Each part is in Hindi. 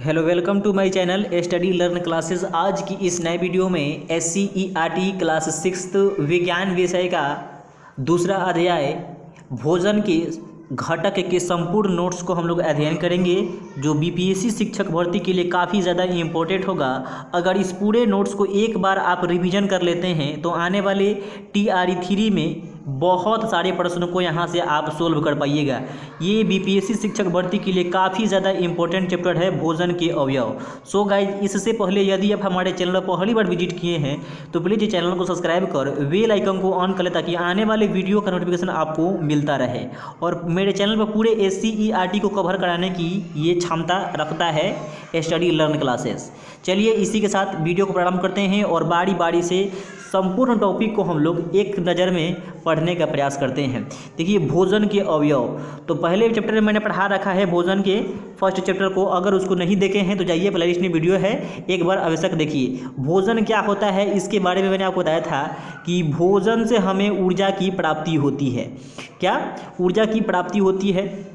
Hello, welcome to my channel Study Learn Classes. आज की इस नए वीडियो में SCERT क्लास 6 विज्ञान विषय का दूसरा अध्याय भोजन के घटक के संपूर्ण नोट्स को हम लोग अध्ययन करेंगे, जो BPSC शिक्षक भर्ती के लिए काफ़ी ज़्यादा इम्पोर्टेंट होगा। अगर इस पूरे नोट्स को एक बार आप रिवीजन कर लेते हैं तो आने वाले TRE 3 में बहुत सारे प्रश्नों को यहाँ से आप सोल्व कर पाइएगा। ये BPSC शिक्षक भर्ती के लिए काफ़ी ज़्यादा इंपॉर्टेंट चैप्टर है, भोजन के अवयव। सो गाइज, इससे पहले यदि आप हमारे चैनल पर पहली बार विजिट किए हैं तो प्लीज़ चैनल को सब्सक्राइब कर बेल आइकन को ऑन कर ले, ताकि आने वाले वीडियो का नोटिफिकेशन आपको मिलता रहे। और मेरे चैनल पर पूरे SCERT को कवर कराने की ये क्षमता रखता है स्टडी लर्न क्लासेस। चलिए इसी के साथ वीडियो को प्रारंभ करते हैं और बारी बारी से संपूर्ण टॉपिक को हम लोग एक नज़र में पढ़ने का प्रयास करते हैं। देखिए, भोजन के अवयव तो पहले चैप्टर में मैंने पढ़ा रखा है, भोजन के फर्स्ट चैप्टर को। अगर उसको नहीं देखे हैं तो जाइए, प्लेलिस्ट में वीडियो है, एक बार आवश्यक देखिए। भोजन क्या होता है इसके बारे में मैंने आपको बताया था कि भोजन से हमें ऊर्जा की प्राप्ति होती है। क्या ऊर्जा की प्राप्ति होती है?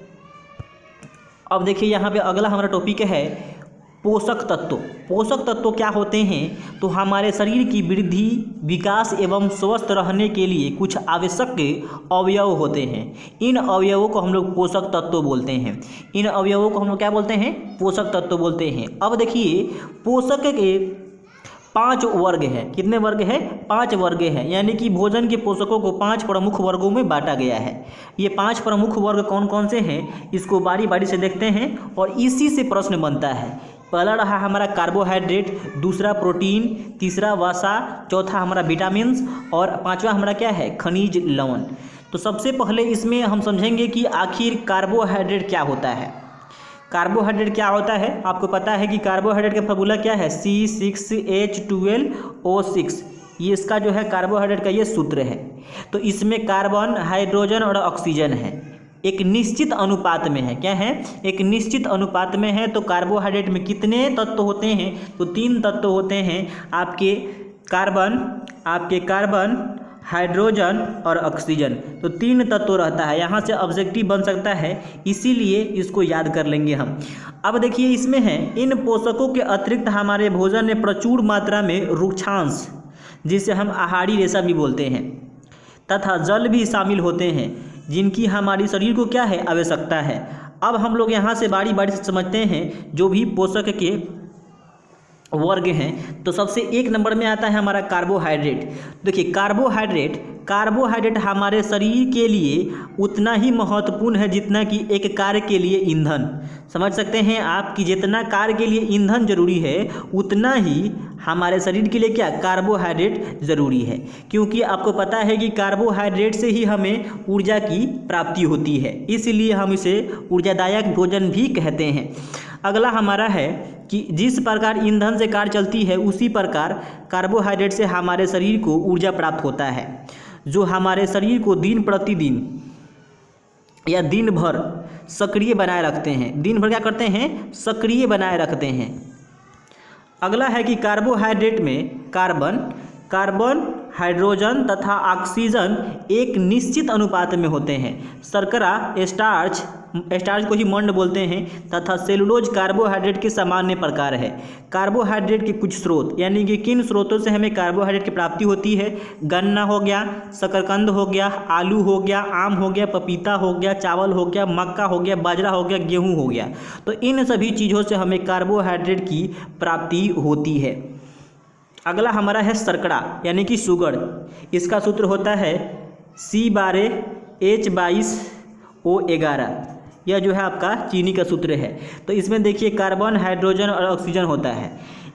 अब देखिए, यहाँ पे अगला हमारा टॉपिक है पोषक तत्व। पोषक तत्व क्या होते हैं? तो हमारे शरीर की वृद्धि, विकास एवं स्वस्थ रहने के लिए कुछ आवश्यक अवयव होते हैं। इन अवयवों को हम लोग पोषक तत्व बोलते हैं। इन अवयवों को हम लोग क्या बोलते हैं? पोषक तत्व बोलते हैं। अब देखिए, पोषक के 5 वर्ग हैं। कितने वर्ग हैं? 5 वर्ग हैं। यानी कि भोजन के पोषकों को 5 प्रमुख वर्गों में बांटा गया है। ये 5 प्रमुख वर्ग कौन कौन से हैं, इसको बारी बारी से देखते हैं और इसी से प्रश्न बनता है। पहला रहा हमारा कार्बोहाइड्रेट, दूसरा प्रोटीन, तीसरा वसा, चौथा हमारा विटामिन्स और पांचवा हमारा क्या है? खनिज लवण। तो सबसे पहले इसमें हम समझेंगे कि आखिर कार्बोहाइड्रेट क्या होता है। कार्बोहाइड्रेट क्या होता है? आपको पता है कि कार्बोहाइड्रेट का फार्मूला क्या है? C6H12O6। ये इसका जो है कार्बोहाइड्रेट का ये सूत्र है। तो इसमें कार्बन, हाइड्रोजन और ऑक्सीजन है, एक निश्चित अनुपात में है। क्या है? एक निश्चित अनुपात में है। तो कार्बोहाइड्रेट में कितने तत्व होते हैं? तो 3 तत्व होते हैं, आपके कार्बन, हाइड्रोजन और ऑक्सीजन। तो 3 तत्व रहता है। यहाँ से ऑब्जेक्टिव बन सकता है, इसीलिए इसको याद कर लेंगे हम। अब देखिए, इसमें है इन पोषकों के अतिरिक्त हमारे भोजन में प्रचुर मात्रा में रुक्षांश, जिसे हम आहारी रेशा भी बोलते हैं, तथा जल भी शामिल होते हैं, जिनकी हमारी शरीर को क्या है? आवश्यकता है। अब हम लोग यहाँ से बारी बारी से समझते हैं जो भी पोषक के वर्ग हैं। तो सबसे 1 नंबर में आता है हमारा कार्बोहाइड्रेट। देखिए, कार्बोहाइड्रेट हमारे शरीर के लिए उतना ही महत्वपूर्ण है जितना कि एक कार्य के लिए ईंधन। समझ सकते हैं आप कि जितना कार्य के लिए ईंधन जरूरी है, उतना ही हमारे शरीर के लिए क्या? कार्बोहाइड्रेट ज़रूरी है। क्योंकि आपको पता है कि कार्बोहाइड्रेट से ही हमें ऊर्जा की प्राप्ति होती है, इसलिए हम इसे ऊर्जादायक भोजन भी कहते हैं। अगला हमारा है कि जिस प्रकार ईंधन से कार चलती है, उसी प्रकार कार्बोहाइड्रेट से हमारे शरीर को ऊर्जा प्राप्त होता है, जो हमारे शरीर को दिन प्रतिदिन या दिन भर सक्रिय बनाए रखते हैं। दिन भर क्या करते हैं? सक्रिय बनाए रखते हैं। अगला है कि कार्बोहाइड्रेट में कार्बन, हाइड्रोजन तथा ऑक्सीजन एक निश्चित अनुपात में होते हैं। शर्करा, स्टार्च को ही मंड बोलते हैं, तथा सेलुलोज कार्बोहाइड्रेट के सामान्य प्रकार है। कार्बोहाइड्रेट के कुछ स्रोत, यानी कि किन स्रोतों से हमें कार्बोहाइड्रेट की प्राप्ति होती है? गन्ना हो गया, शकरकंद हो गया, आलू हो गया, आम हो गया, पपीता हो गया, चावल हो गया, मक्का हो गया, बाजरा हो गया, गेहूँ हो गया। तो इन सभी चीज़ों से हमें कार्बोहाइड्रेट की प्राप्ति होती है। अगला हमारा है शर्करा, यानी कि शुगर। इसका सूत्र होता है C12H22O11। यह जो है आपका चीनी का सूत्र है। तो इसमें देखिए, कार्बन, हाइड्रोजन और ऑक्सीजन होता है।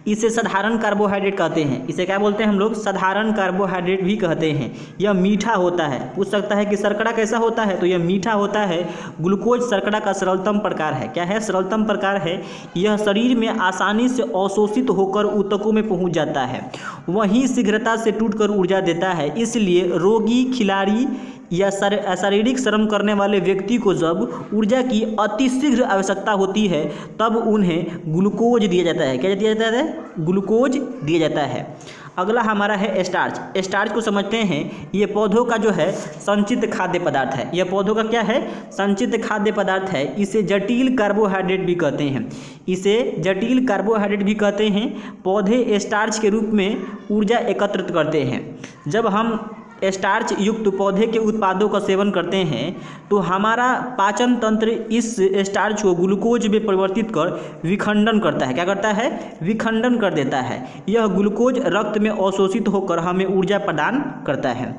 इसे साधारण कार्बोहाइड्रेट कहते हैं। इसे क्या बोलते हैं हम लोग? साधारण कार्बोहाइड्रेट भी कहते हैं। यह मीठा होता है। पूछ सकता है कि शर्करा कैसा होता है? तो यह मीठा होता है। ग्लूकोज शर्करा का सरलतम प्रकार है। क्या है? सरलतम प्रकार है। यह शरीर में आसानी से अवशोषित होकर ऊतकों में पहुंच जाता है, वहीं शीघ्रता से टूटकर ऊर्जा देता है। इसलिए रोगी, खिलाड़ी या शारीरिक श्रम करने वाले व्यक्ति को जब ऊर्जा की अतिशीघ्र आवश्यकता होती है, तब उन्हें ग्लूकोज दिया जाता है। क्या दिया जाता है? ग्लूकोज दिया जाता है। अगला हमारा है स्टार्च। स्टार्च को समझते हैं, ये पौधों का जो है संचित खाद्य पदार्थ है। यह पौधों का क्या है? संचित खाद्य पदार्थ है। इसे जटिल कार्बोहाइड्रेट भी कहते हैं। इसे जटिल कार्बोहाइड्रेट भी कहते हैं। पौधे स्टार्च के रूप में ऊर्जा एकत्रित करते हैं। जब हम स्टार्च युक्त पौधे के उत्पादों का सेवन करते हैं तो हमारा पाचन तंत्र इस स्टार्च को ग्लूकोज में परिवर्तित कर विखंडन करता है। क्या करता है? विखंडन कर देता है। यह ग्लूकोज रक्त में अवशोषित होकर हमें ऊर्जा प्रदान करता है।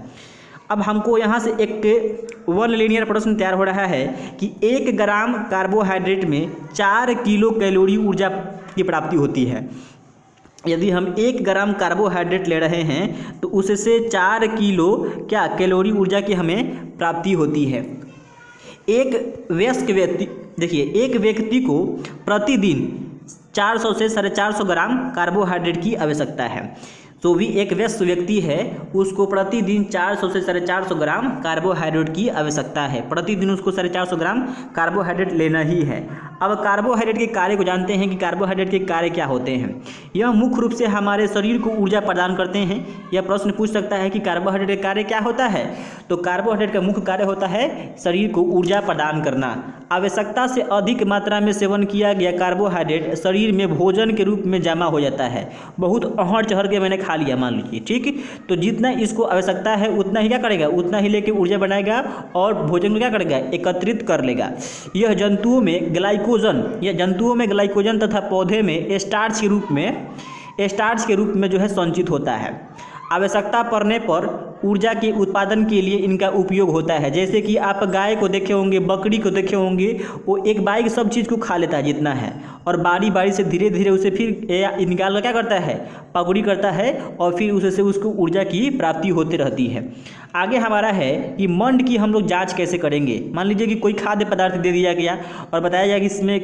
अब हमको यहाँ से एक वन लीनियर प्रश्न तैयार हो रहा है कि 1 ग्राम कार्बोहाइड्रेट में 4 किलो कैलोरी ऊर्जा की प्राप्ति होती है। यदि हम 1 ग्राम कार्बोहाइड्रेट ले रहे हैं तो उससे 4 किलो क्या कैलोरी ऊर्जा की हमें प्राप्ति होती है। एक वयस्क व्यक्ति, देखिए, एक व्यक्ति को प्रतिदिन 400 से 450 ग्राम कार्बोहाइड्रेट की आवश्यकता है। तो भी एक वयस्क व्यक्ति है, उसको प्रतिदिन 400 से 450 ग्राम कार्बोहाइड्रेट की आवश्यकता है। प्रतिदिन उसको 450 ग्राम कार्बोहाइड्रेट लेना ही है। अब कार्बोहाइड्रेट के कार्य को जानते हैं कि कार्बोहाइड्रेट के कार्य क्या होते हैं। यह मुख्य रूप से हमारे शरीर को ऊर्जा प्रदान करते हैं। यह प्रश्न पूछ सकता है कि कार्बोहाइड्रेट का कार्य क्या होता है। तो कार्बोहाइड्रेट का मुख्य कार्य होता है शरीर को ऊर्जा प्रदान करना। आवश्यकता से अधिक मात्रा में सेवन किया गया कार्बोहाइड्रेट शरीर में भोजन के रूप में जमा हो जाता है। बहुत अहड़ चढ़ के मैंने खा लिया मान लीजिए, ठीक, तो जितना इसको आवश्यकता है उतना ही क्या करेगा, उतना ही लेके ऊर्जा बनाएगा और भोजन को क्या करेगा, एकत्रित कर लेगा। यह जंतुओं में ग्लाइकोजन तथा पौधे में स्टार्च के रूप में जो है संचित होता है। आवश्यकता पड़ने पर ऊर्जा के उत्पादन के लिए इनका उपयोग होता है। जैसे कि आप गाय को देखे होंगे, बकरी को देखे होंगे, वो एक बाइक सब चीज़ को खा लेता है जितना है, और बारी बारी से धीरे धीरे उसे फिर निकाल कर क्या करता है, पगड़ी करता है, और फिर उससे उसको ऊर्जा की प्राप्ति होती रहती है। आगे हमारा है कि मंड की हम लोग जाँच कैसे करेंगे। मान लीजिए कि कोई खाद्य पदार्थ दे दिया गया और बताया गया कि इसमें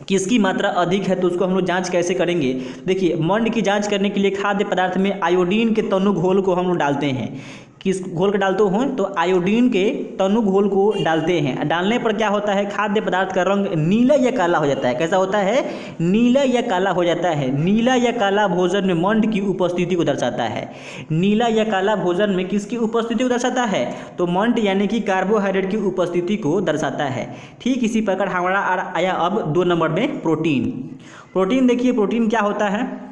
किसकी मात्रा अधिक है, तो उसको हम लोग जांच कैसे करेंगे। देखिए, मंड की जांच करने के लिए खाद्य पदार्थ में आयोडीन के तनु घोल को हम लोग डालते हैं। किस घोल का डालते हो, तो आयोडीन के तनु घोल को डालते हैं। डालने पर क्या होता है, खाद्य पदार्थ का रंग नीला या काला हो जाता है। कैसा होता है, नीला या काला हो जाता है। नीला या काला भोजन में मंड की उपस्थिति को दर्शाता है। नीला या काला भोजन में किसकी उपस्थिति को दर्शाता है, तो मंड यानी कि कार्बोहाइड्रेट की उपस्थिति को दर्शाता है। ठीक इसी प्रकार हमारा आया अब 2 नंबर में प्रोटीन। देखिए, प्रोटीन क्या होता है।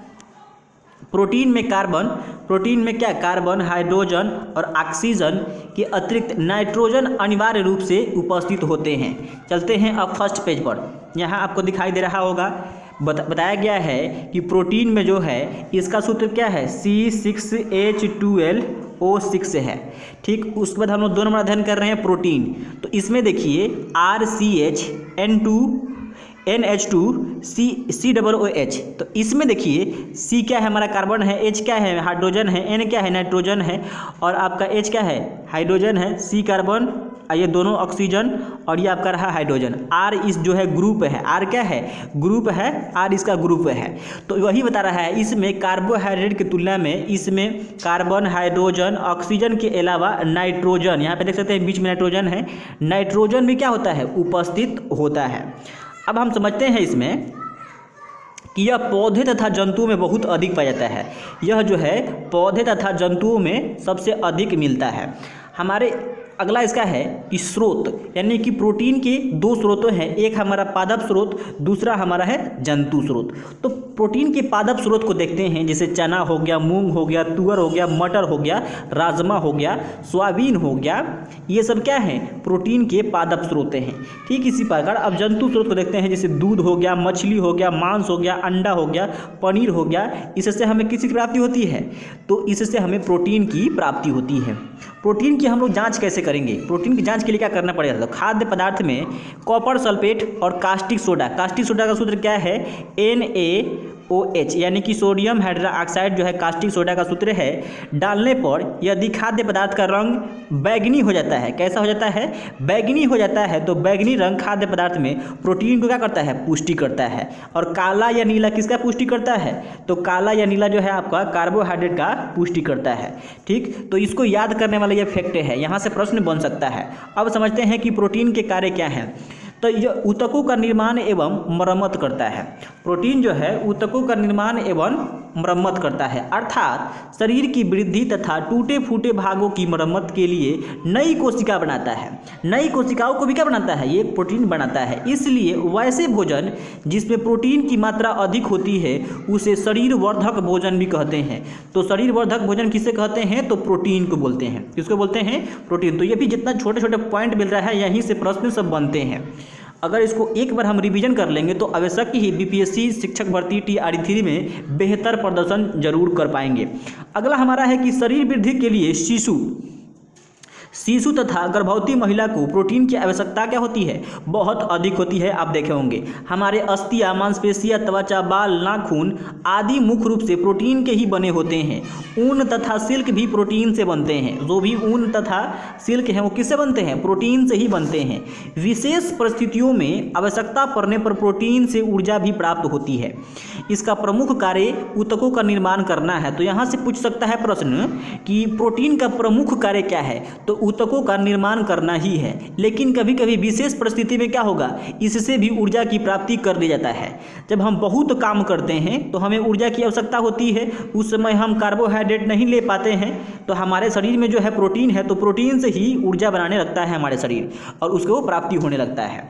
प्रोटीन में क्या, कार्बन, हाइड्रोजन और ऑक्सीजन के अतिरिक्त नाइट्रोजन अनिवार्य रूप से उपस्थित होते हैं। चलते हैं अब फर्स्ट पेज पर। यहाँ आपको दिखाई दे रहा होगा, बताया गया है कि प्रोटीन में जो है इसका सूत्र क्या है, C6H12O6 है। ठीक, उसके बाद हम लोग 2 नंबर अध्ययन कर रहे हैं प्रोटीन। तो इसमें देखिए RCH2NH2COOH। तो इसमें देखिए C क्या है, हमारा कार्बन है, H क्या है, हाइड्रोजन है, N क्या है, नाइट्रोजन है, और आपका H क्या है, हाइड्रोजन है, C कार्बन, ये दोनों ऑक्सीजन, और ये आपका रहा हाइड्रोजन। R इस जो है ग्रुप है, R क्या है, ग्रुप है, R इसका ग्रुप है। तो वही बता रहा है, इसमें कार्बोहाइड्रेट की तुलना में इसमें कार्बन, हाइड्रोजन, ऑक्सीजन के अलावा नाइट्रोजन, यहाँ पे देख सकते हैं बीच में नाइट्रोजन है, नाइट्रोजन भी क्या होता है, उपस्थित होता है। अब हम समझते हैं इसमें कि यह पौधे तथा जंतुओं में बहुत अधिक पाया जाता है। यह जो है पौधे तथा जंतुओं में सबसे अधिक मिलता है। हमारे अगला इसका है कि स्रोत, यानी कि प्रोटीन के 2 स्रोत हैं, एक हमारा पादप स्रोत, दूसरा हमारा है जंतु स्रोत। तो प्रोटीन के पादप स्रोत को देखते हैं, जैसे चना हो गया, मूंग हो गया, तुअर हो गया, मटर हो गया, राजमा हो गया, सोयाबीन हो गया, ये सब क्या है, प्रोटीन के पादप स्रोत हैं। ठीक इसी प्रकार अब जंतु स्रोत को देखते हैं, जैसे दूध हो गया, मछली हो गया, मांस हो गया, अंडा हो गया, पनीर हो गया। इससे हमें किसकी प्राप्ति होती है, तो इससे हमें प्रोटीन की प्राप्ति होती है। प्रोटीन की हम लोग जाँच कैसे करेंगे। प्रोटीन की जांच के लिए क्या करना पड़ेगा, तो खाद्य पदार्थ में कॉपर सल्फेट और कास्टिक सोडा का सूत्र क्या है, NaOH, यानी कि सोडियम हाइड्रोक्साइड जो है कास्टिक सोडा का सूत्र है। डालने पर यदि खाद्य पदार्थ का रंग बैगनी हो जाता है, कैसा हो जाता है, बैगनी हो जाता है, तो बैगनी रंग खाद्य पदार्थ में प्रोटीन को क्या करता है, पुष्टि करता है। और काला या नीला किसका पुष्टि करता है, तो काला या नीला जो है आपका कार्बोहाइड्रेट का पुष्टि करता है। ठीक, तो इसको याद करने वाला ये फैक्ट है, यहाँ से प्रश्न बन सकता है। अब समझते हैं कि प्रोटीन के कार्य क्या हैं। तो यह ऊतकों का निर्माण एवं मरम्मत करता है। प्रोटीन जो है ऊतकों का निर्माण एवं मरम्मत करता है, अर्थात शरीर की वृद्धि तथा टूटे फूटे भागों की मरम्मत के लिए नई कोशिका बनाता है। नई कोशिकाओं को भी क्या बनाता है, ये प्रोटीन बनाता है। इसलिए वैसे भोजन जिसमें प्रोटीन की मात्रा अधिक होती है उसे शरीर वर्धक भोजन भी कहते हैं। तो शरीर वर्धक भोजन किसे कहते हैं, तो प्रोटीन को बोलते हैं। किसको बोलते हैं, प्रोटीन। तो ये भी जितना छोटे छोटे पॉइंट मिल रहा है यहीं से प्रश्न सब बनते हैं। अगर इसको एक बार हम रिवीजन कर लेंगे तो आवश्यक ही बीपीएससी शिक्षक भर्ती TRE3 में बेहतर प्रदर्शन जरूर कर पाएंगे। अगला हमारा है कि शरीर वृद्धि के लिए शिशु तथा गर्भवती महिला को प्रोटीन की आवश्यकता क्या होती है, बहुत अधिक होती है। आप देखे होंगे हमारे अस्थियां, मांसपेशियां, त्वचा, बाल, नाखून आदि मुख्य रूप से प्रोटीन के ही बने होते हैं। ऊन तथा सिल्क भी प्रोटीन से बनते हैं। जो भी ऊन तथा सिल्क हैं वो किससे बनते हैं, प्रोटीन से ही बनते हैं। विशेष परिस्थितियों में आवश्यकता पड़ने पर प्रोटीन से ऊर्जा भी प्राप्त होती है। इसका प्रमुख कार्य ऊतकों का निर्माण करना है। तो यहाँ से पूछ सकता है प्रश्न कि प्रोटीन का प्रमुख कार्य क्या है, तो ऊतकों का निर्माण करना ही है। लेकिन कभी कभी विशेष परिस्थिति में क्या होगा, इससे भी ऊर्जा की प्राप्ति कर दी जाता है। जब हम बहुत काम करते हैं तो हमें ऊर्जा की आवश्यकता होती है, उस समय हम कार्बोहाइड्रेट नहीं ले पाते हैं, तो हमारे शरीर में जो है प्रोटीन है, तो प्रोटीन से ही ऊर्जा बनाने लगता है हमारे शरीर और उसको प्राप्ति होने लगता है।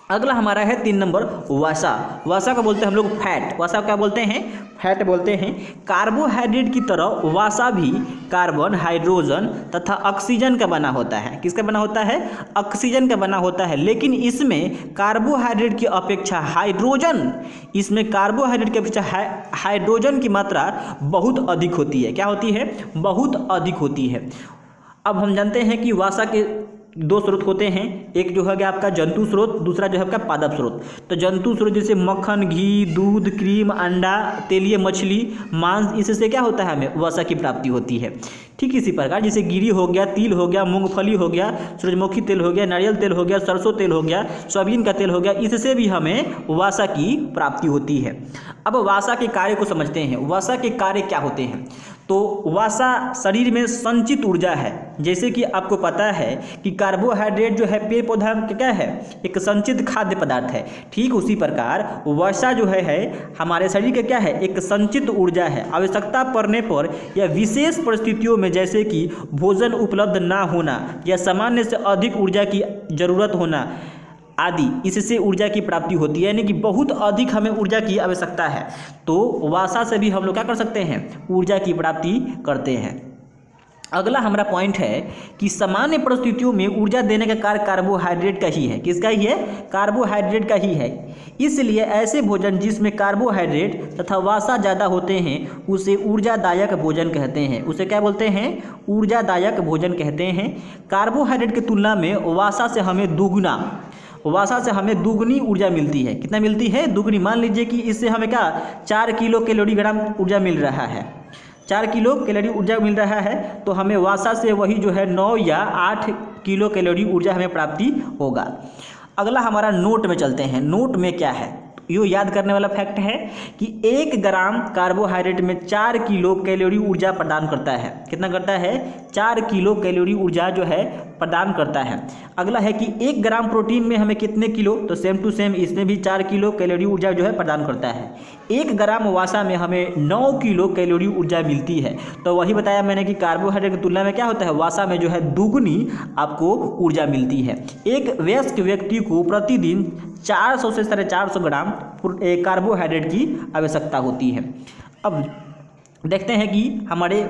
अगला हमारा है 3 नंबर वसा। वसा को बोलते हैं हम लोग फैट। वसा क्या बोलते हैं, फैट बोलते हैं। कार्बोहाइड्रेट की तरह वसा भी कार्बन, हाइड्रोजन तथा ऑक्सीजन का बना होता है। किसका बना होता है, ऑक्सीजन का बना होता है। लेकिन इसमें कार्बोहाइड्रेट की अपेक्षा हाइड्रोजन की मात्रा बहुत अधिक होती है। क्या होती है, बहुत अधिक होती है। अब हम जानते हैं कि वसा के 2 स्रोत होते हैं, एक जो है आपका जंतु स्रोत, दूसरा जो है आपका पादप स्रोत। तो जंतु स्रोत जैसे मक्खन, घी, दूध, क्रीम, अंडा, तेलीय मछली, मांस, इससे क्या होता है, हमें वसा की प्राप्ति होती है। ठीक इसी प्रकार जैसे गिरी हो गया, तिल हो गया, मूंगफली हो गया, सूरजमुखी तेल हो गया, नारियल तेल हो गया, सरसों तेल हो गया, सोयाबीन का तेल हो गया, इससे भी हमें वसा की प्राप्ति होती है। अब वसा के कार्य को समझते हैं। वसा के कार्य क्या होते हैं, तो वसा शरीर में संचित ऊर्जा है। जैसे कि आपको पता है कि कार्बोहाइड्रेट जो है पेड़ पौधा क्या है, एक संचित खाद्य पदार्थ है। ठीक उसी प्रकार वसा जो है हमारे शरीर का क्या है, एक संचित ऊर्जा है। आवश्यकता पड़ने पर या विशेष परिस्थितियों में जैसे कि भोजन उपलब्ध ना होना या सामान्य से अधिक ऊर्जा की जरूरत होना आदि, इससे ऊर्जा की प्राप्ति होती है। यानी कि बहुत अधिक हमें ऊर्जा की आवश्यकता है तो वसा से भी हम लोग क्या कर सकते हैं, ऊर्जा की प्राप्ति करते हैं। अगला हमारा पॉइंट है कि सामान्य परिस्थितियों में ऊर्जा देने का कार्य कार्बोहाइड्रेट का ही है। किसका ही है, कार्बोहाइड्रेट का ही है। इसलिए ऐसे भोजन जिसमें कार्बोहाइड्रेट तथा वसा ज़्यादा होते हैं उसे ऊर्जादायक भोजन कहते हैं। उसे क्या बोलते हैं, ऊर्जादायक भोजन कहते हैं। कार्बोहाइड्रेट की तुलना में वसा से हमें दुगनी ऊर्जा मिलती है। कितना मिलती है, दुगनी। मान लीजिए कि इससे हमें क्या 4 किलो कैलोरीग्राम ऊर्जा मिल रहा है, 4 किलो कैलोरी ऊर्जा मिल रहा है, तो हमें वसा से वही जो है 9 या 8 किलो कैलोरी ऊर्जा हमें प्राप्ति होगा। अगला हमारा नोट में चलते हैं। नोट में क्या है, यो याद करने वाला फैक्ट है कि 1 ग्राम कार्बोहाइड्रेट में 4 किलो कैलोरी ऊर्जा प्रदान करता है। कितना करता है, 4 किलो कैलोरी ऊर्जा जो है प्रदान करता है। अगला है कि 1 ग्राम प्रोटीन में हमें कितने किलो, तो सेम टू सेम इसमें भी 4 किलो कैलोरी ऊर्जा जो है प्रदान करता है। 1 ग्राम वसा में हमें 9 किलो कैलोरी ऊर्जा मिलती है। तो वही बताया मैंने कि कार्बोहाइड्रेट की तुलना में क्या होता है, वसा में जो है दुगनी आपको ऊर्जा मिलती है। एक वयस्क व्यक्ति को प्रतिदिन 400 से 450 ग्राम कार्बोहाइड्रेट की आवश्यकता होती है। अब देखते हैं कि हमारे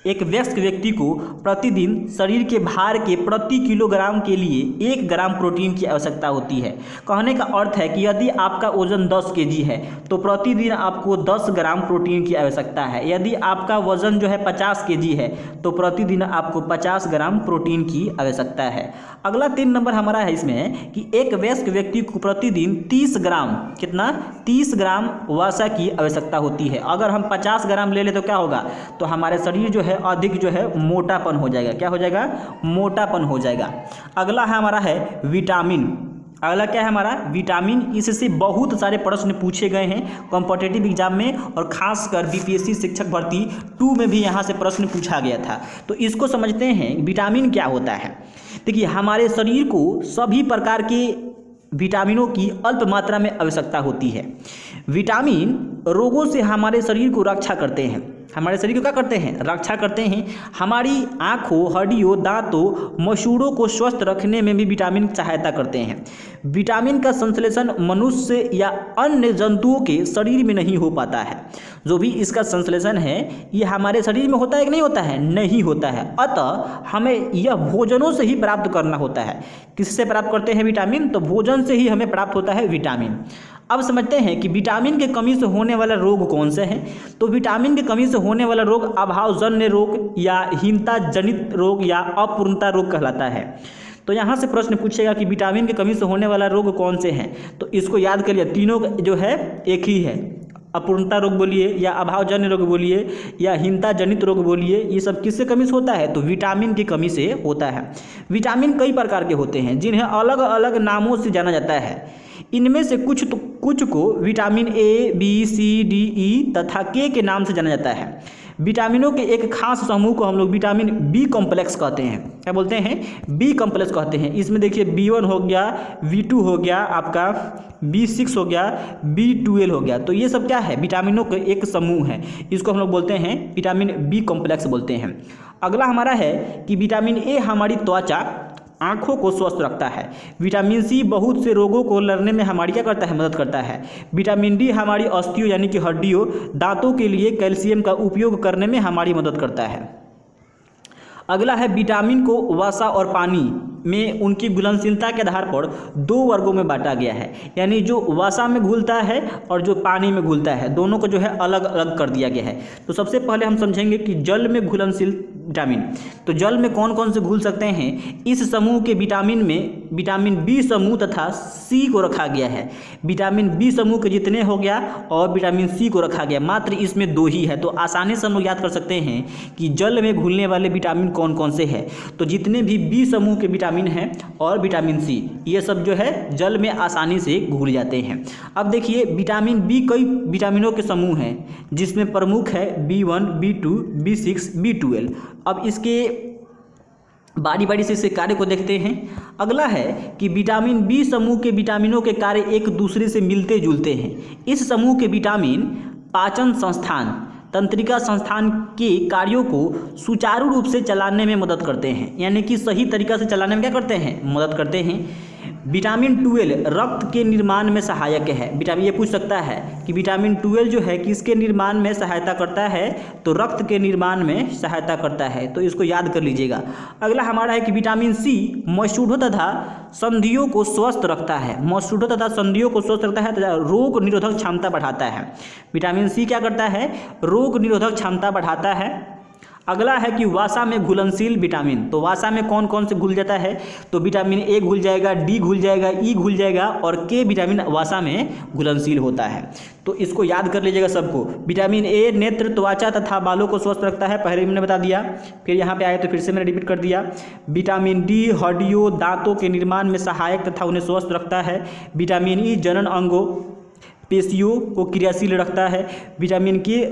एक वयस्क व्यक्ति को प्रतिदिन शरीर के भार के प्रति किलोग्राम के लिए 1 ग्राम प्रोटीन की आवश्यकता होती है। कहने का अर्थ है कि यदि आपका वजन 10 केजी है तो प्रतिदिन आपको 10 ग्राम प्रोटीन की आवश्यकता है। यदि आपका वजन जो है 50 केजी है तो प्रतिदिन आपको 50 ग्राम प्रोटीन की आवश्यकता है। अगला 3 नंबर हमारा है इसमें कि एक वयस्क व्यक्ति को प्रतिदिन 30 ग्राम, कितना, 30 ग्राम वसा की आवश्यकता होती है। अगर हम 50 ग्राम ले लें तो क्या होगा, तो हमारे शरीर जो है अधिक जो है मोटापन हो जाएगा। क्या हो जाएगा, मोटापन हो जाएगा। अगला है हमारा है विटामिन। अगला क्या है हमारा, विटामिन। इससे बहुत सारे प्रश्न पूछे गए हैं कॉम्पिटिटिव एग्जाम में और खासकर बीपीएससी शिक्षक भर्ती 2 में भी यहाँ से प्रश्न पूछा गया था। तो इसको समझते हैं विटामिन क्या होता है। देखिए हमारे शरीर को सभी प्रकार के विटामिनों की अल्प मात्रा में आवश्यकता होती है। विटामिन रोगों से हमारे शरीर को रक्षा करते हैं। हमारे शरीर को क्या करते हैं? रक्षा करते हैं। हमारी आँखों, हड्डियों, दांतों, मसूड़ों को स्वस्थ रखने में भी विटामिन सहायता करते हैं। विटामिन का संश्लेषण मनुष्य या अन्य जंतुओं के शरीर में नहीं हो पाता है। जो भी इसका संश्लेषण है ये हमारे शरीर में होता है कि नहीं होता है? नहीं होता है। अतः हमें यह भोजनों से ही प्राप्त करना होता है। किससे प्राप्त करते हैं विटामिन? तो भोजन से ही हमें प्राप्त होता है विटामिन। अब समझते हैं कि विटामिन के कमी से होने वाला रोग कौन से हैं। तो विटामिन की कमी से होने वाला रोग अभावजन्य रोग या हीनता जनित रोग या अपूर्णता रोग कहलाता है। तो यहाँ से प्रश्न पूछेगा कि विटामिन की कमी से होने वाला रोग कौन से हैं। तो इसको याद करिए, तीनों जो है एक ही है। अपूर्णता रोग बोलिए या अभावजन्य रोग बोलिए या हीनता जनित रोग बोलिए, ये सब किससे कमी से होता है? तो विटामिन की कमी से होता है। विटामिन कई प्रकार के होते हैं जिन्हें अलग अलग नामों से जाना जाता है। इनमें से कुछ को vitamin A, B, C, D, E तथा के नाम से जाना जाता है। विटामिनों के एक खास समूह को हम लोग विटामिन बी कॉम्प्लेक्स कहते हैं। क्या बोलते हैं? बी कॉम्प्लेक्स कहते हैं। इसमें देखिए B1 हो गया, B2 हो गया, आपका B6 हो गया, B12 हो गया। तो ये सब क्या है? विटामिनों के एक समूह है। इसको हम लोग बोलते हैं विटामिन बी कॉम्प्लेक्स बोलते हैं। अगला हमारा है कि विटामिन ए हमारी त्वचा, आँखों को स्वस्थ रखता है। विटामिन सी बहुत से रोगों को लड़ने में हमारी क्या करता है? मदद करता है। विटामिन डी हमारी अस्थियों यानी कि हड्डियों, दांतों के लिए कैल्शियम का उपयोग करने में हमारी मदद करता है। अगला है विटामिन को वसा और पानी में उनकी घुलनशीलता के आधार पर दो वर्गों में बांटा गया है। यानी जो वसा में घुलता है और जो पानी में घुलता है, दोनों को जो है अलग अलग कर दिया गया है। तो सबसे पहले हम समझेंगे कि जल में घुलनशील विटामिन। तो जल में कौन कौन से घुल सकते हैं? इस समूह के विटामिन में विटामिन बी समूह तथा सी को रखा गया है। विटामिन बी समूह के जितने हो गया और विटामिन सी को रखा गया, मात्र इसमें दो ही है। तो आसानी से हम लोग याद कर सकते हैं कि जल में घुलने वाले विटामिन कौन कौन से हैं। तो जितने भी बी समूह के विटामिन हैं और विटामिन सी, ये सब जो है जल में आसानी से घुल जाते हैं। अब देखिए विटामिन बी कई विटामिनों के समूह हैं जिसमें प्रमुख है B1, B2, B6, B12। अब इसके बारी बारी से इसके कार्य को देखते हैं। अगला है कि विटामिन बी समूह के विटामिनों के कार्य एक दूसरे से मिलते जुलते हैं। इस समूह के विटामिन पाचन संस्थान, तंत्रिका संस्थान के कार्यों को सुचारू रूप से चलाने में मदद करते हैं। यानी कि सही तरीका से चलाने में क्या करते हैं? मदद करते हैं। विटामिन 12 रक्त के निर्माण में सहायक है। विटामिन ये पूछ सकता है कि विटामिन 12 जो है किसके निर्माण में सहायता करता है? तो रक्त के निर्माण में सहायता करता है। तो इसको याद कर लीजिएगा। अगला हमारा है कि विटामिन सी मसूड़ों तथा संधियों को स्वस्थ रखता है। मसूड़ों तथा संधियों को स्वस्थ रखता है तथा रोग निरोधक क्षमता बढ़ाता है। विटामिन सी क्या करता है? रोग निरोधक क्षमता बढ़ाता है। अगला है कि वसा में घुलनशील विटामिन। तो वसा में कौन कौन से घुल जाता है? तो विटामिन ए घुल जाएगा, डी घुल जाएगा, ई घुल जाएगा और के विटामिन वसा में घुलनशील होता है। तो इसको याद कर लीजिएगा सबको। विटामिन ए नेत्र, त्वचा तथा बालों को स्वस्थ रखता है, पहले मैंने बता दिया। फिर यहाँ पे आए तो फिर से मैंने रिपीट कर दिया। विटामिन डी हड्डियों, दांतों के निर्माण में सहायक तथा उन्हें स्वस्थ रखता है। विटामिन ई जनन अंगों, पेशियों को क्रियाशील रखता है। विटामिन के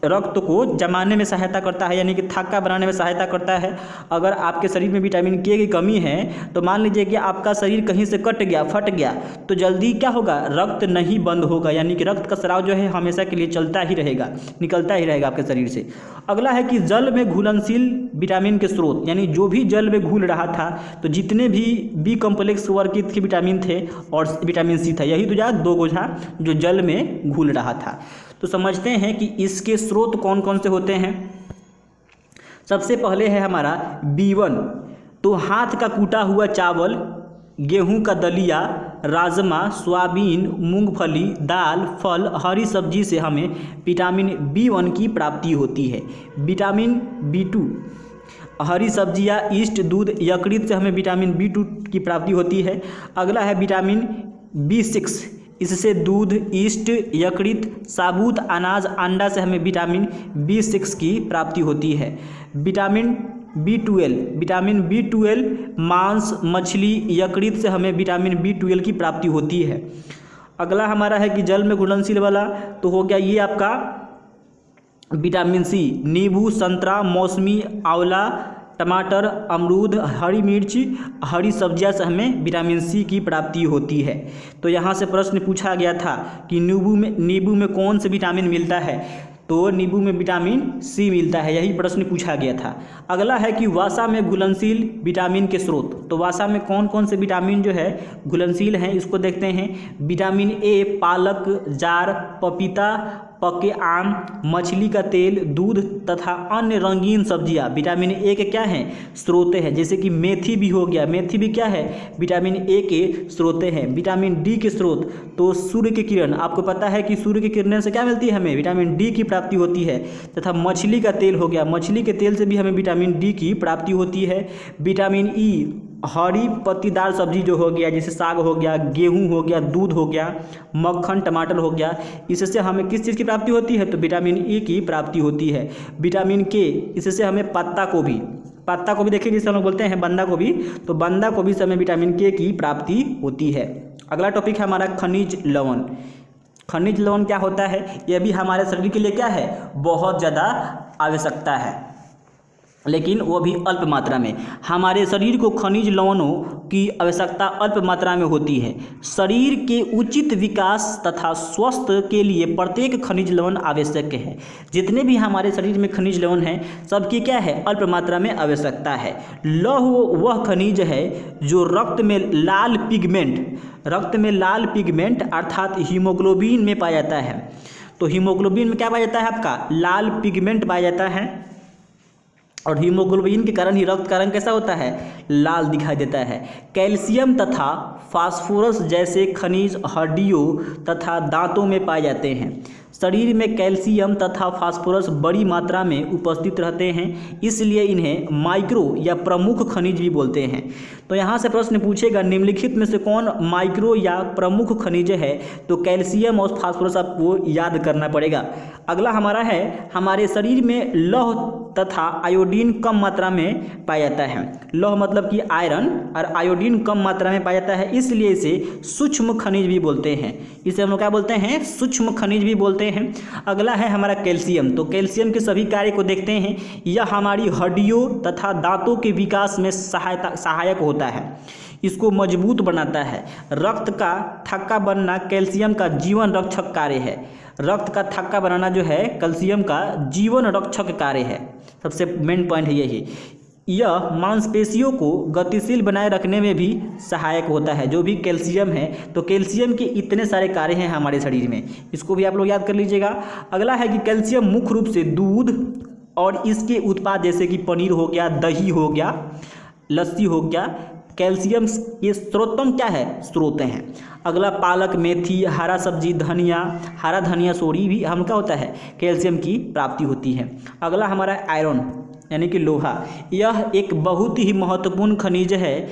रक्त को जमाने में सहायता करता है, यानी कि थक्का बनाने में सहायता करता है। अगर आपके शरीर में विटामिन के की कमी है तो मान लीजिए कि आपका शरीर कहीं से कट गया, फट गया, तो जल्दी क्या होगा? रक्त नहीं बंद होगा, यानी कि रक्त का स्राव जो है हमेशा के लिए चलता ही रहेगा, निकलता ही रहेगा आपके शरीर से। अगला है कि जल में घुलनशील विटामिन के स्रोत, यानी जो भी जल में घुल रहा था, तो जितने भी बी कॉम्प्लेक्स वर्ग के विटामिन थे और विटामिन सी था, यही तो दो गोझा जो जल में घुल रहा था। तो समझते हैं कि इसके स्रोत कौन कौन से होते हैं। सबसे पहले है हमारा B1। तो हाथ का कूटा हुआ चावल, गेहूं का दलिया, राजमा, सोयाबीन, मूंगफली, दाल, फल, हरी सब्जी से हमें विटामिन B1 की प्राप्ति होती है। विटामिन B2 हरी सब्जियां, ईस्ट, दूध, यकृत से हमें विटामिन B2 की प्राप्ति होती है। अगला है विटामिन B6। इससे दूध, ईस्ट, यकृत, साबुत अनाज, अंडा से हमें विटामिन B6 की प्राप्ति होती है। विटामिन B12 मांस, मछली, यकृत से हमें विटामिन B12 की प्राप्ति होती है। अगला हमारा है कि जल में घुलनशील वाला, तो हो गया ये आपका विटामिन सी। नींबू, संतरा, मौसमी, आंवला, टमाटर, अमरूद, हरी मिर्च, हरी सब्जियां से हमें विटामिन सी की प्राप्ति होती है। तो यहाँ से प्रश्न पूछा गया था कि नींबू में कौन से विटामिन मिलता है, तो नींबू में विटामिन सी मिलता है, यही प्रश्न पूछा गया था। अगला है कि वसा में घुलनशील विटामिन के स्रोत। तो वसा में कौन कौन से विटामिन जो है घुलनशील हैं, इसको देखते हैं। विटामिन ए पालक, जार, पपीता, पके आम, मछली का तेल, दूध तथा अन्य रंगीन सब्जियां विटामिन ए के क्या हैं, स्रोत हैं। जैसे कि मेथी भी हो गया, मेथी भी क्या है, विटामिन ए के स्रोत हैं। विटामिन डी के स्रोत, तो सूर्य की किरण, आपको पता है कि सूर्य की किरणों से क्या मिलती है, हमें विटामिन डी की प्राप्ति होती है। तथा मछली का तेल हो गया, मछली के तेल से भी हमें विटामिन डी की प्राप्ति होती है। विटामिन ई हरी पत्तीदार सब्जी जो हो गया, जैसे साग हो गया, गेहूं हो गया, दूध हो गया, मक्खन, टमाटर हो गया, इससे हमें किस चीज़ की प्राप्ति होती है, तो विटामिन ई की प्राप्ति होती है। विटामिन के, इससे हमें पत्ता गोभी देखिए, जिसे हम लोग बोलते हैं बंदा गोभी, तो बंदा गोभी से हमें विटामिन के की प्राप्ति होती है। अगला टॉपिक है हमारा खनिज लवण। खनिज लवण क्या होता है, यह भी हमारे शरीर के लिए क्या है, बहुत ज़्यादा आवश्यकता है, लेकिन वो भी अल्प मात्रा में। हमारे शरीर को खनिज लवणों की आवश्यकता अल्प मात्रा में होती है। शरीर के उचित विकास तथा स्वास्थ्य के लिए प्रत्येक खनिज लवण आवश्यक है। जितने भी हमारे शरीर में खनिज लवण हैं, सबकी क्या है, अल्प मात्रा में आवश्यकता है। लौह वह खनिज है जो रक्त में लाल पिगमेंट अर्थात हीमोग्लोबिन में पाया जाता है। तो हीमोग्लोबिन में क्या पाया जाता है, आपका लाल पिगमेंट पाया जाता है, और हीमोग्लोबिन के कारण ही रक्त का रंग कैसा होता है, लाल दिखाई देता है। कैल्शियम तथा फास्फोरस जैसे खनिज हड्डियों तथा दांतों में पाए जाते हैं। शरीर में कैल्शियम तथा फास्फोरस बड़ी मात्रा में उपस्थित रहते हैं, इसलिए इन्हें माइक्रो या प्रमुख खनिज भी बोलते हैं। तो यहाँ से प्रश्न पूछेगा, निम्नलिखित में से कौन माइक्रो या प्रमुख खनिज है, तो कैल्शियम और फास्फोरस आपको याद करना पड़ेगा। अगला हमारा है, हमारे शरीर में लौह तथा आयोडीन कम मात्रा में पाया जाता है। लौह मतलब कि आयरन, और आयोडीन कम मात्रा में पाया जाता है, इसलिए इसे सूक्ष्म खनिज भी बोलते हैं। इसे हम लोग क्या बोलते हैं, सूक्ष्म खनिज भी बोलते हैं। अगला है हमारा कैल्शियम। तो कैल्शियम के सभी कार्य को देखते हैं। यह हमारी हड्डियों तथा दांतों के विकास में सहायक होता है, इसको मजबूत बनाता है। रक्त का थक्का बनना कैल्शियम का जीवन रक्षक कार्य है। रक्त का थक्का बनाना जो है कैल्शियम का जीवन रक्षक कार्य है, सबसे मेन पॉइंट है यही। यह मांसपेशियों को गतिशील बनाए रखने में भी सहायक होता है, जो भी कैल्शियम है। तो कैल्शियम के इतने सारे कार्य हैं हमारे शरीर में, इसको भी आप लोग याद कर लीजिएगा। अगला है कि कैल्शियम मुख्य रूप से दूध और इसके उत्पाद जैसे कि पनीर हो गया, दही हो गया, लस्सी हो गया, कैल्शियम ये स्रोतम क्या है, स्रोत हैं। अगला पालक, मेथी, हरा धनिया सोरी भी हम क्या होता है, कैल्शियम की प्राप्ति होती है। अगला हमारा आयरन यानी कि लोहा, यह एक बहुत ही महत्वपूर्ण खनिज है।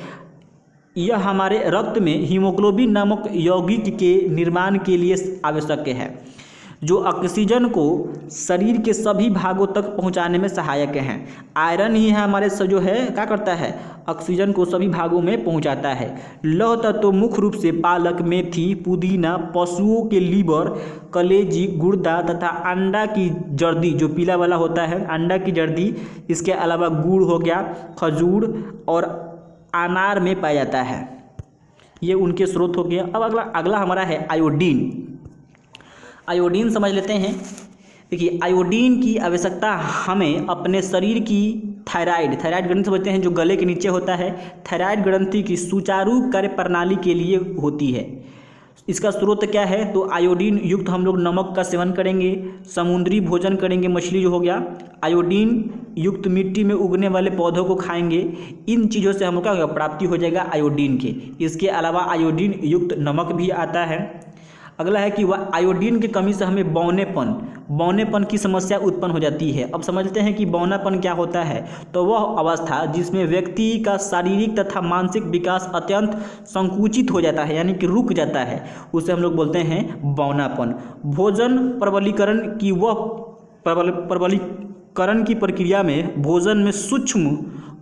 यह हमारे रक्त में हीमोग्लोबिन नामक यौगिक के निर्माण के लिए आवश्यक है, जो ऑक्सीजन को शरीर के सभी भागों तक पहुंचाने में सहायक हैं। आयरन ही है हमारे से जो है क्या करता है, ऑक्सीजन को सभी भागों में पहुंचाता है। लौह तत्व मुख्य रूप से पालक, मेथी, पुदीना, पशुओं के लीवर, कलेजी, गुर्दा तथा अंडा की जर्दी, जो पीला वाला होता है अंडा की जर्दी, इसके अलावा गुड़ हो गया, खजूर और अनार में पाया जाता है। ये उनके स्रोत हो गए। अब अगला हमारा है आयोडीन। आयोडीन समझ लेते हैं। देखिए, आयोडीन की आवश्यकता हमें अपने शरीर की थायराइड ग्रंथि समझते हैं, जो गले के नीचे होता है, थायराइड ग्रंथि की सुचारू कार्य प्रणाली के लिए होती है। इसका स्रोत क्या है, तो आयोडीन युक्त हम लोग नमक का सेवन करेंगे, समुद्री भोजन करेंगे, मछली जो हो गया, आयोडीन युक्त मिट्टी में उगने वाले पौधों को खाएंगे, इन चीज़ों से हम क्या होगा, प्राप्ति हो जाएगा आयोडीन के। इसके अलावा आयोडीन युक्त नमक भी आता है। अगला है कि वह आयोडीन की कमी से हमें बौनेपन की समस्या उत्पन्न हो जाती है। अब समझते हैं कि बौनापन क्या होता है। तो वह अवस्था जिसमें व्यक्ति का शारीरिक तथा मानसिक विकास अत्यंत संकुचित हो जाता है, यानी कि रुक जाता है, उसे हम लोग बोलते हैं बौनापन। भोजन प्रबलीकरण की प्रक्रिया में भोजन में सूक्ष्म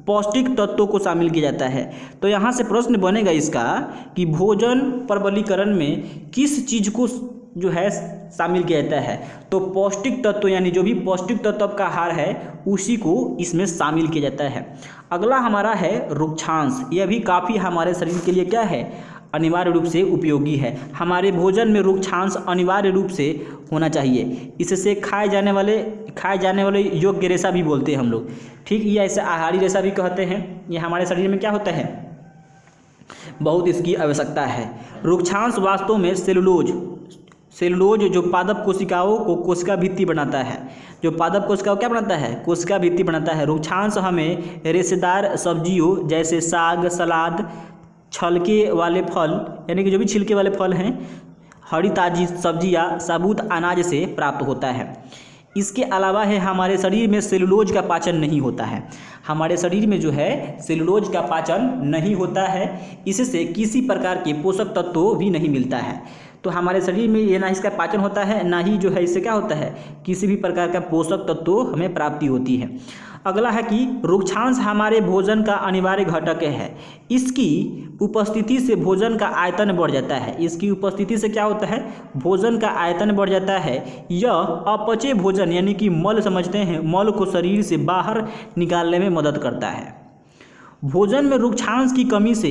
पौष्टिक तत्वों को शामिल किया जाता है। तो यहाँ से प्रश्न बनेगा इसका कि भोजन प्रबलीकरण में किस चीज़ को जो है शामिल किया जाता है। तो पौष्टिक तत्व यानी जो भी पौष्टिक तत्व का आहार है उसी को इसमें शामिल किया जाता है। अगला हमारा है रुक्षांश। यह भी काफ़ी हमारे शरीर के लिए क्या है, अनिवार्य रूप से उपयोगी है। हमारे भोजन में रुक्षांश अनिवार्य रूप से होना चाहिए। इससे खाए जाने वाले योग्य रेशा भी बोलते हैं हम लोग, ठीक। ये ऐसे आहारी रेशा भी कहते हैं। ये हमारे शरीर में क्या होता है, बहुत इसकी आवश्यकता है। रुक्षांश वास्तव में सेलुलोज जो पादप कोशिकाओं को कोशिका भित्ति बनाता है, जो पादप कोशिकाओं क्या बनाता है, कोशिका भित्ति बनाता है। रुक्षांश हमें रेशेदार सब्जियों जैसे साग, सलाद, छिलके वाले फल यानी कि जो भी छिलके वाले फल हैं, हरी ताजी सब्जियां, साबुत अनाज से प्राप्त होता है। इसके अलावा है हमारे शरीर में सेलुलोज का पाचन नहीं होता है। हमारे शरीर में जो है सेलुलोज का पाचन नहीं होता है, इससे किसी प्रकार के पोषक तत्व भी नहीं मिलता है। तो हमारे शरीर में ये ना इसका पाचन होता है, ना ही जो है इससे क्या होता है, किसी भी प्रकार का पोषक तत्व हमें प्राप्ति होती है। अगला है कि रुक्षांश हमारे भोजन का अनिवार्य घटक है। इसकी उपस्थिति से भोजन का आयतन बढ़ जाता है। इसकी उपस्थिति से क्या होता है, भोजन का आयतन बढ़ जाता है। यह अपचे भोजन यानी कि मल समझते हैं, मल को शरीर से बाहर निकालने में मदद करता है। भोजन में रुक्षांश की कमी से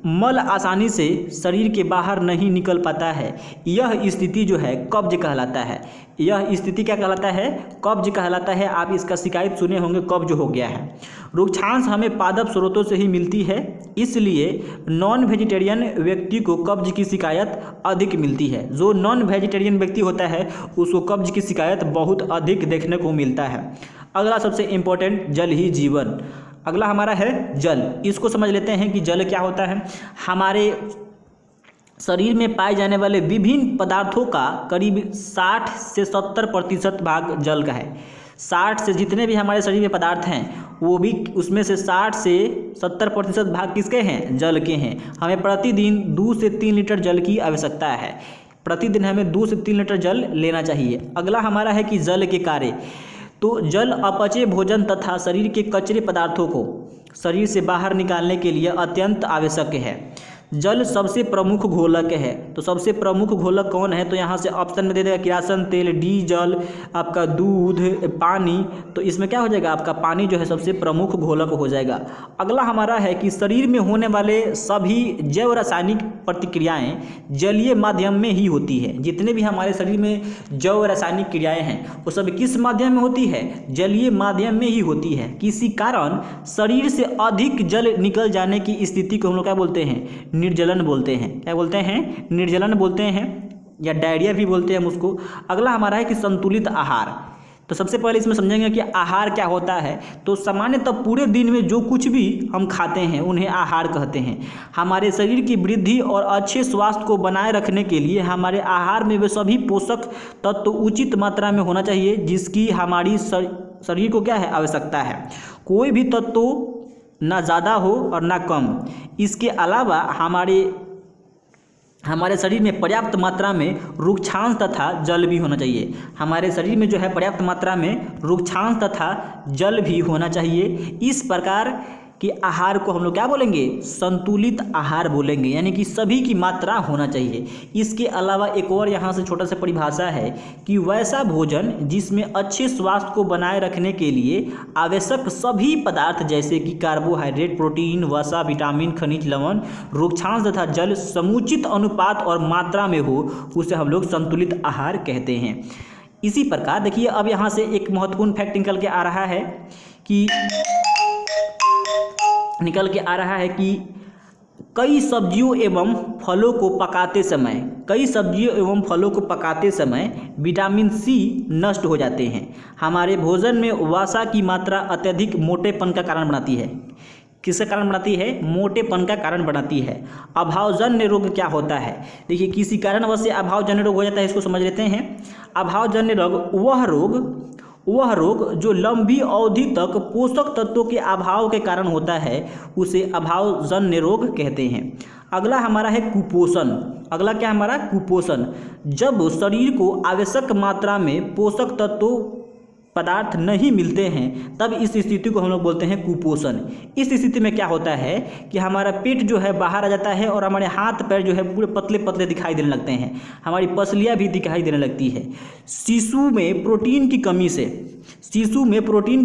मल आसानी से शरीर के बाहर नहीं निकल पाता है। यह स्थिति जो है कब्ज कहलाता है। यह स्थिति क्या कहलाता है, कब्ज कहलाता है। आप इसका शिकायत सुने होंगे, कब्ज हो गया है। रुक्षांश हमें पादप स्रोतों से ही मिलती है, इसलिए नॉन वेजिटेरियन व्यक्ति को कब्ज की शिकायत अधिक मिलती है। जो नॉन वेजिटेरियन व्यक्ति होता है उसको कब्ज की शिकायत बहुत अधिक देखने को मिलता है। अगला सबसे इम्पोर्टेंट, जल ही जीवन। अगला हमारा है जल। इसको समझ लेते हैं कि जल क्या होता है। हमारे शरीर में पाए जाने वाले विभिन्न पदार्थों का करीब 60 से 70% भाग जल का है। 60 से जितने भी हमारे शरीर में पदार्थ हैं वो भी उसमें से 60 से 70% भाग किसके हैं, जल के हैं। हमें प्रतिदिन 2 से 3 लीटर जल की आवश्यकता है। प्रतिदिन हमें 2 से 3 लीटर जल लेना चाहिए। अगला हमारा है कि जल के कार्य। तो जल अपचे भोजन तथा शरीर के कचरे पदार्थों को शरीर से बाहर निकालने के लिए अत्यंत आवश्यक है। जल सबसे प्रमुख घोलक है। तो सबसे प्रमुख घोलक कौन है, तो यहाँ से ऑप्शन में दे देगा किरासन तेल, डीजल, आपका दूध, पानी। तो इसमें क्या हो जाएगा, आपका पानी जो है सबसे प्रमुख घोलक हो जाएगा। अगला हमारा है कि शरीर में होने वाले सभी जैव रासायनिक प्रतिक्रियाएं जलीय माध्यम में ही होती है। जितने भी हमारे शरीर में जैव रासायनिक क्रियाएं हैं वो सब किस माध्यम में होती है, जलीय माध्यम में ही होती है। किसी कारण शरीर से अधिक जल निकल जाने की स्थिति को हम लोग क्या बोलते हैं, निर्जलन बोलते हैं। क्या बोलते हैं, निर्जलन बोलते हैं, या डायरिया भी बोलते हैं हम उसको। अगला हमारा है कि संतुलित आहार। तो सबसे पहले इसमें समझेंगे कि आहार क्या होता है। तो सामान्यतः पूरे दिन में जो कुछ भी हम खाते हैं उन्हें आहार कहते हैं। हमारे शरीर की वृद्धि और अच्छे स्वास्थ्य को बनाए रखने के लिए हमारे आहार में वे सभी पोषक तत्व उचित मात्रा में होना चाहिए जिसकी हमारी शरीर को क्या है, आवश्यकता है। कोई भी तत्व ना ज़्यादा हो और ना कम। इसके अलावा हमारे शरीर में पर्याप्त मात्रा में रुक्षांश तथा जल भी होना चाहिए। हमारे शरीर में जो है पर्याप्त मात्रा में रुक्षांश तथा जल भी होना चाहिए। इस प्रकार कि आहार को हम लोग क्या बोलेंगे, संतुलित आहार बोलेंगे, यानी कि सभी की मात्रा होना चाहिए। इसके अलावा एक और यहाँ से छोटा सा परिभाषा है कि वैसा भोजन जिसमें अच्छे स्वास्थ्य को बनाए रखने के लिए आवश्यक सभी पदार्थ जैसे कि कार्बोहाइड्रेट, प्रोटीन, वसा, विटामिन, खनिज, लवण, रुक्षांश तथा जल समुचित अनुपात और मात्रा में हो, उसे हम लोग संतुलित आहार कहते हैं। इसी प्रकार देखिए अब यहाँ से एक महत्वपूर्ण फैक्ट निकल के आ रहा है कि कई सब्जियों एवं फलों को पकाते समय विटामिन सी नष्ट हो जाते हैं। हमारे भोजन में वसा की मात्रा अत्यधिक मोटेपन का कारण बनाती है। किसका कारण बनाती है, मोटेपन का कारण बनाती है। अभावजन्य रोग क्या होता है, देखिए किसी कारणवश से अभावजन्य रोग हो जाता है, इसको समझ लेते हैं। अभावजन्य रोग वह रोग जो लंबी अवधि तक पोषक तत्वों के अभाव के कारण होता है उसे अभावजन्य रोग कहते हैं। अगला हमारा है कुपोषण। अगला क्या हमारा, कुपोषण। जब शरीर को आवश्यक मात्रा में पोषक तत्वों पदार्थ नहीं मिलते हैं, तब इस स्थिति को हम लोग बोलते हैं कुपोषण। इस स्थिति में क्या होता है कि हमारा पेट जो है बाहर आ जाता है और हमारे हाथ पैर जो है पूरे पतले पतले दिखाई देने लगते हैं, हमारी पसलियाँ भी दिखाई देने लगती है। शिशु में प्रोटीन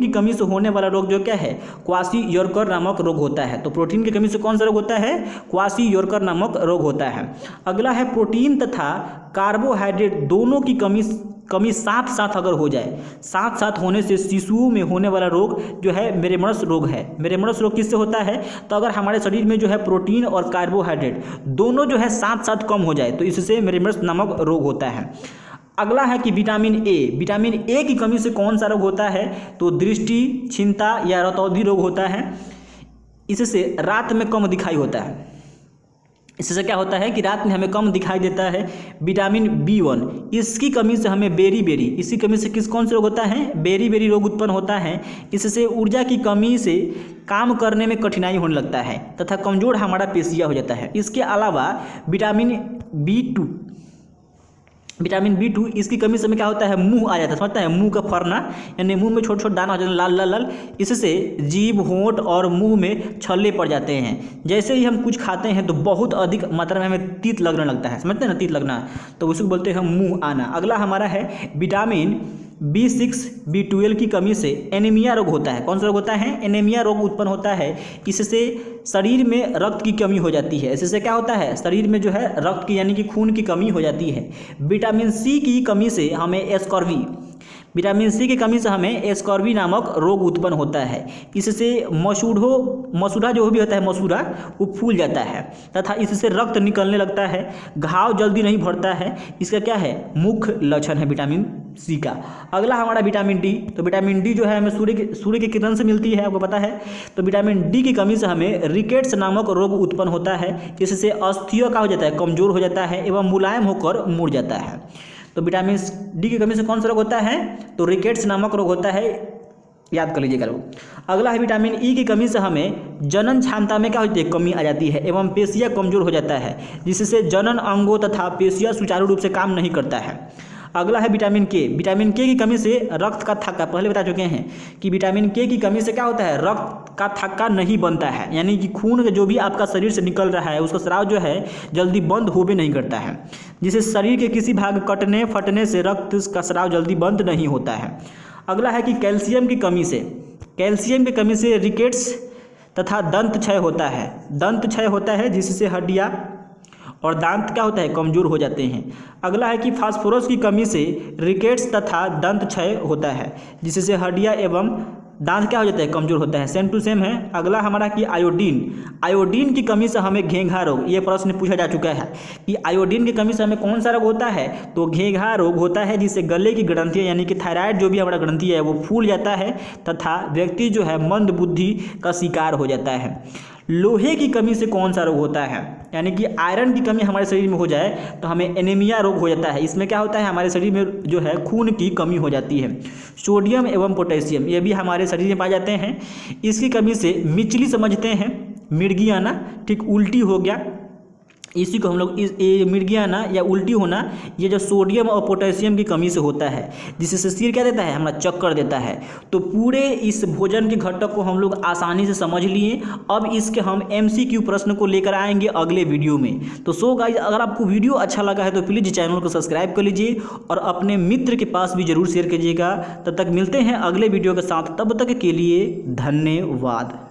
की कमी से होने वाला रोग जो क्या है, क्वाशी-योरकर नामक रोग होता है। तो प्रोटीन की कमी से कौन सा रोग होता है, क्वाशी-योरकर नामक रोग होता है। अगला है प्रोटीन तथा कार्बोहाइड्रेट दोनों की कमी साथ साथ अगर हो जाए, साथ साथ होने से शिशुओं में होने वाला रोग जो है मेरेमणस रोग है। मेरेमणस रोग किससे होता है, तो अगर हमारे शरीर में जो है प्रोटीन और कार्बोहाइड्रेट दोनों जो है साथ साथ कम हो जाए तो इससे मेरेमणस नामक रोग होता है। अगला है कि विटामिन ए की कमी से कौन सा रोग होता है, तो दृष्टि क्षीणता या रतौंधी रोग होता है। इससे रात में कम दिखाई होता है। इससे क्या होता है कि रात में हमें कम दिखाई देता है। विटामिन B1 इसकी कमी से हमें बेरी इसकी कमी से कौन सा रोग होता है, बेरी रोग उत्पन्न होता है। इससे ऊर्जा की कमी से काम करने में कठिनाई होने लगता है तथा कमजोर हमारा पेशियाँ हो जाता है। इसके अलावा विटामिन B2 इसकी कमी से हमें क्या होता है, मुंह आ जाता है, समझता है, मुंह का फरना, यानी मुंह में छोटे छोटे दाना हो जाते हैं लाल। इससे जीभ, होंठ और मुंह में छल्ले पड़ जाते हैं। जैसे ही हम कुछ खाते हैं तो बहुत अधिक मात्रा में हमें तीत लगने लगता है, समझते हैं ना, तीत लगना, तो उसको बोलते हैं मुंह आना। अगला हमारा है विटामिन B6 B12 की कमी से एनीमिया रोग होता है। कौन सा रोग होता है, एनीमिया रोग उत्पन्न होता है। इससे शरीर में रक्त की कमी हो जाती है। इससे क्या होता है, शरीर में जो है रक्त की यानी कि खून की कमी हो जाती है। विटामिन सी की कमी से हमें एस्कॉर्बी नामक रोग उत्पन्न होता है। इससे मसूड़ा जो भी होता है, मसूड़ा वो फूल जाता है तथा इससे रक्त निकलने लगता है, घाव जल्दी नहीं भरता है। इसका क्या है, मुख्य लक्षण है विटामिन सी का। अगला हमारा विटामिन डी। तो विटामिन डी जो है हमें सूर्य के किरण से मिलती है, आपको पता है। तो विटामिन डी की कमी से हमें रिकेट्स नामक रोग उत्पन्न होता है। इससे अस्थियों का हो जाता है, कमजोर हो जाता है एवं मुलायम होकर मुड़ जाता है। तो विटामिन डी की कमी से कौन सा रोग होता है, तो रिकेट्स नामक रोग होता है, याद कर लीजिएगा लोग। अगला है विटामिन ई की कमी से हमें जनन क्षमता में क्या होती है, कमी आ जाती है एवं पेशियाँ कमजोर हो जाता है, जिससे जनन अंगों तथा पेशियाँ सुचारू रूप से काम नहीं करता है। अगला है विटामिन के। विटामिन के की कमी से रक्त का थक्का, पहले बता चुके हैं कि विटामिन के की कमी से क्या होता है, रक्त का थक्का नहीं बनता है, यानी कि खून जो भी आपका शरीर से निकल रहा है उसका स्राव जो है जल्दी बंद हो भी नहीं करता है, जिससे शरीर के किसी भाग कटने फटने से रक्त का स्राव जल्दी बंद नहीं होता है। अगला है कि कैल्शियम की कमी से रिकेट्स तथा दंत क्षय होता है, जिससे हड्डियाँ और दांत क्या होता है, कमजोर हो जाते हैं। अगला है कि फास्फोरस की कमी से रिकेट्स तथा दंत क्षय होता है, जिससे हड्डियाँ एवं दांत क्या हो जाता है, कमजोर होता है। सेम टू सेम है। अगला हमारा कि आयोडीन की कमी से हमें घेंघा रोग, ये प्रश्न पूछा जा चुका है कि आयोडीन की कमी से हमें कौन सा रोग होता है, तो घेंघा रोग होता है, जिससे गले की ग्रंथियाँ यानी कि थायराइड जो भी हमारा ग्रंथि है वो फूल जाता है तथा व्यक्ति जो है मंद बुद्धि का शिकार हो जाता है। लोहे की कमी से कौन सा रोग होता है, यानी कि आयरन की कमी हमारे शरीर में हो जाए तो हमें एनीमिया रोग हो जाता है। इसमें क्या होता है, हमारे शरीर में जो है खून की कमी हो जाती है। सोडियम एवं पोटेशियम ये भी हमारे शरीर में पाए जाते हैं। इसकी कमी से मिचली समझते हैं, मिर्गी आना, ठीक, उल्टी हो गया, इसी को हम लोग मिर्गी आना या उल्टी होना, ये जो सोडियम और पोटेशियम की कमी से होता है, जिससे शरीर क्या देता है, हमारा चक्कर देता है। तो पूरे इस भोजन के घटक को हम लोग आसानी से समझ लिए। अब इसके हम MCQ प्रश्न को लेकर आएंगे अगले वीडियो में। तो सो गाइस, अगर आपको वीडियो अच्छा लगा है तो प्लीज़ चैनल को सब्सक्राइब कर लीजिए और अपने मित्र के पास भी जरूर शेयर कीजिएगा। तब तक मिलते हैं अगले वीडियो के साथ, तब तक के लिए धन्यवाद।